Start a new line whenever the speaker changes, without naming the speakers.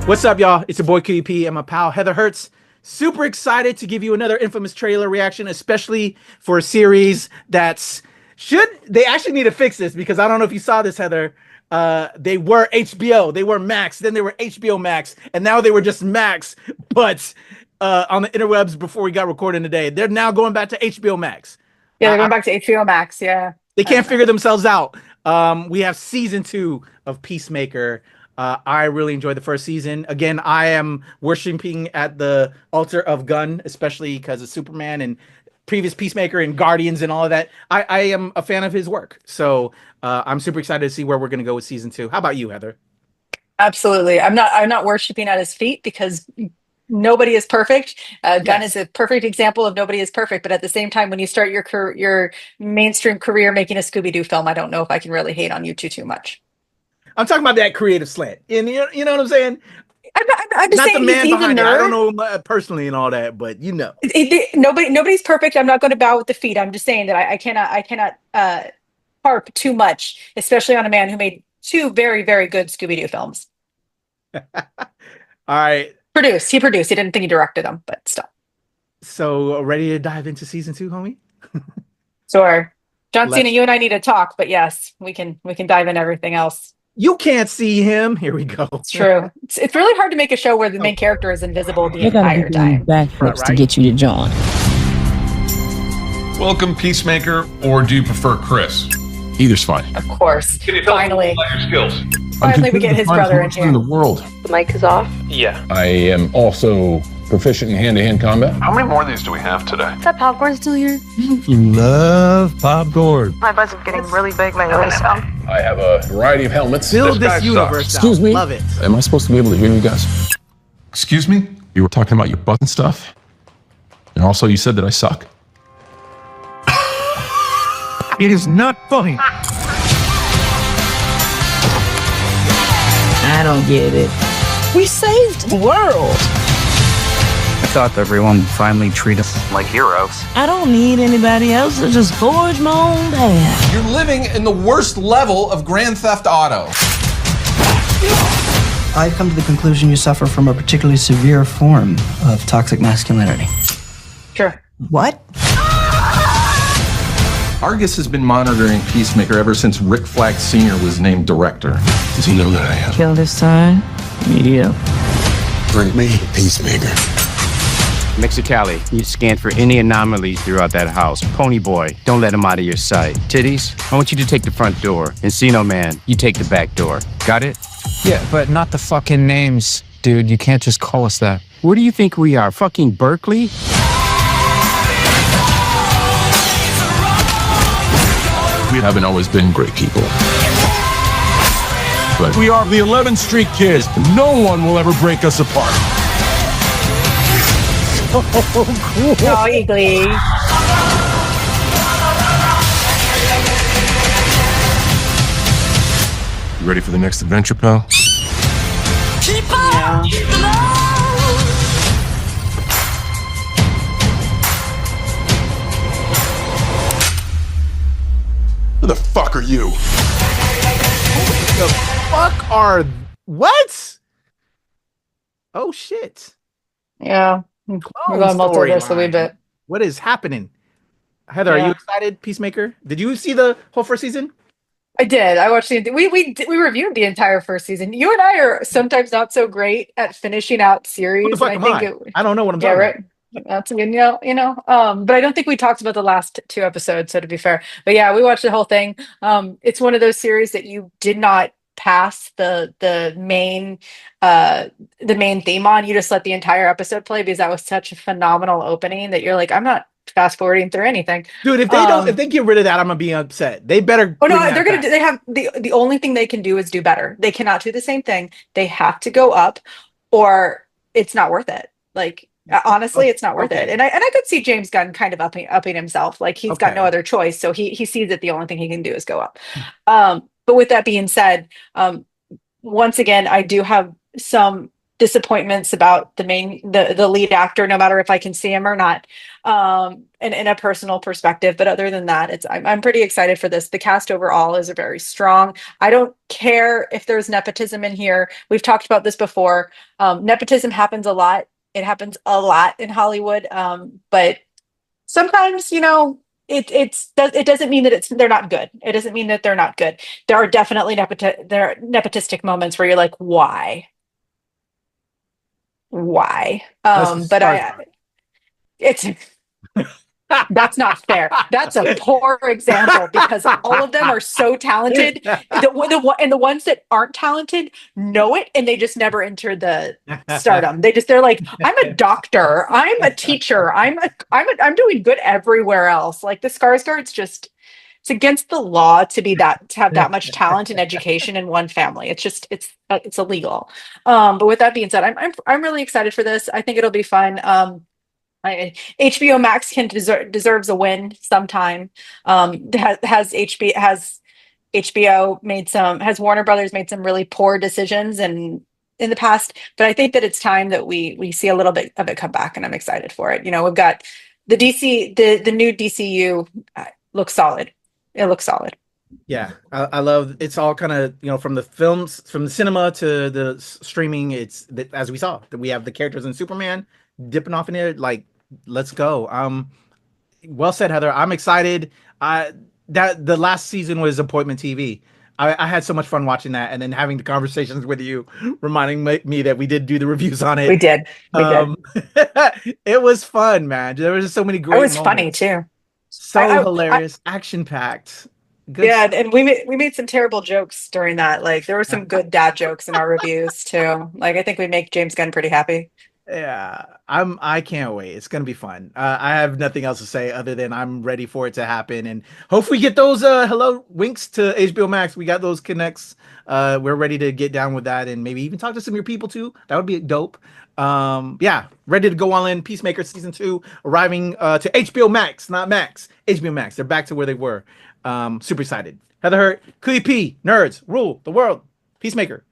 What's up, y'all? It's your boy QP and my pal Heather Hertz. Super excited to give you another Infamous trailer reaction, especially for a series that's they actually need to fix this because I don't know if you saw this, Heather. They were HBO, they were Max, then they were HBO Max, and now they were just Max, but on the interwebs before we got recording today. They're now going back to HBO Max.
Yeah, they're going back to HBO Max, yeah.
They can't figure themselves out. We have season 2 of Peacemaker. I really enjoyed the first season. Again, I am worshiping at the altar of Gunn, especially because of Superman and previous Peacemaker and Guardians and all of that. I am a fan of his work. So I'm super excited to see where we're going to go with season 2. How about you, Heather?
Absolutely. I'm not worshiping at his feet because nobody is perfect. Gunn is a perfect example of nobody is perfect. But at the same time, when you start your mainstream career making a Scooby-Doo film, I don't know if I can really hate on you too much.
I'm talking about that creative slant. And you know what I'm saying?
I'm just saying
the man
he's
behind
a
it.
nerd.
I don't know personally and all that, but you know.
Nobody's perfect. I'm not going to bow with the feet. I'm just saying that I cannot harp too much, especially on a man who made 2 very, very good Scooby-Doo films.
All right.
He produced. He didn't think he directed them, but still.
So ready to dive into season 2, homie?
Sure. John Cena, you and I need to talk, but yes, we can dive into everything else.
You can't see him. Here we go.
It's true. It's really hard to make a show where the main character is invisible the entire time.
Backflips to get you to John.
Welcome, Peacemaker, or do you prefer Chris? Either's fine.
Of course.
Can you tell
Finally.
us about your skills?
Finally, we get his brother in here.
In the world.
The mic is off.
Yeah.
I am also proficient in hand-to-hand combat.
How many more of these do we have today?
Is that popcorn still here?
You love popcorn.
My buzz is getting really big lately, so.
I have a variety of helmets.
Build this
guy
universe
sucks.
out.
Excuse me?
Love it.
Am I supposed to be able to hear you guys?
Excuse me? You were talking about your butt and stuff? And also you said that I suck.
It is not funny.
I don't get it. We saved the world.
I thought everyone would finally treat us like heroes.
I don't need anybody else to just forge my own path.
You're living in the worst level of Grand Theft Auto.
I've come to the conclusion you suffer from a particularly severe form of toxic masculinity.
Sure.
What?
Argus has been monitoring Peacemaker ever since Rick Flag Sr. was named director.
Does he know that I am?
Kill this time. Media.
Bring me Peacemaker.
Mexicali, you scan for any anomalies throughout that house. Pony Boy, don't let him out of your sight. Titties, I want you to take the front door. Encino Man, you take the back door. Got it?
Yeah, but not the fucking names, dude. You can't just call us that.
Where do you think we are? Fucking Berkeley?
We haven't always been great people. But we are the 11th Street Kids. No one will ever break us apart.
Oh, Eagly.
You ready for the next adventure, pal?
Yeah.
Who the fuck are you?
The fuck are what? Oh shit.
Yeah. We're going multiverse a wee bit.
What is happening? Heather, are you excited, Peacemaker? Did you see the whole first season?
I did. I watched we reviewed the entire first season. You and I are sometimes not so great at finishing out series.
Who the fuck
and
am I? I don't know what I'm talking about.
That's a good, but I don't think we talked about the last 2 episodes, so to be fair. But yeah, we watched the whole thing. It's one of those series that you did not pass the main theme on. You just let the entire episode play because that was such a phenomenal opening that you're like, I'm not fast forwarding through anything.
Dude, if they don't, if they get rid of that, I'm gonna be upset. They better.
Oh no, they're gonna. They have the only thing they can do is do better. They cannot do the same thing. They have to go up, or it's not worth it. Like honestly, it's not worth it. And I could see James Gunn kind of upping himself. Like he's got no other choice, so he sees that the only thing he can do is go up. But with that being said, once again, I do have some disappointments about the lead actor, no matter if I can see him or not, and in a personal perspective. But other than that, I'm pretty excited for this. The cast overall is very strong. I don't care if there's nepotism in here. We've talked about this before. Nepotism happens a lot. It happens a lot in Hollywood. But sometimes, it doesn't mean that they're not good. It doesn't mean that they're not good. There are definitely there are nepotistic moments where you're like, why? It's that's not fair. That's a poor example because all of them are so talented. The ones that aren't talented know it, and they just never enter the stardom. They're like, I'm a doctor, I'm a teacher, I'm doing good everywhere else. Like the Skarsgård's just, it's against the law to have that much talent and education in one family. It's illegal. But with that being said, I'm really excited for this. I think it'll be fun. HBO Max deserves a win sometime. Has Warner Brothers made some really poor decisions in the past, but I think that it's time that we see a little bit of it come back, and I'm excited for it. We've got the new DCU looks solid. It looks solid.
Yeah, I love it's all kind of from the films, from the cinema to the streaming. It's as we saw that we have the characters in Superman dipping off in there. Like, let's go. Well said, Heather. I'm excited. That the last season was appointment TV. I had so much fun watching that, and then having the conversations with you, reminding me that we did do the reviews on it.
We did.
It was fun, man. There was just so many great.
It was
moments.
Funny too.
So hilarious, action packed.
Yeah, and we made some terrible jokes during that. Like there were some good dad jokes in our reviews too. Like I think we make James Gunn pretty happy.
Yeah, I can't wait. It's gonna be fun. I have nothing else to say other than I'm ready for it to happen, and hopefully get those hello winks to HBO Max. We got those connects. We're ready to get down with that, and maybe even talk to some of your people too. That would be dope. Yeah, ready to go all in. Peacemaker season 2 arriving to HBO Max, not Max. HBO Max. They're back to where they were. Super excited. Heather Hurt, Cookie P, nerds rule the world. Peacemaker.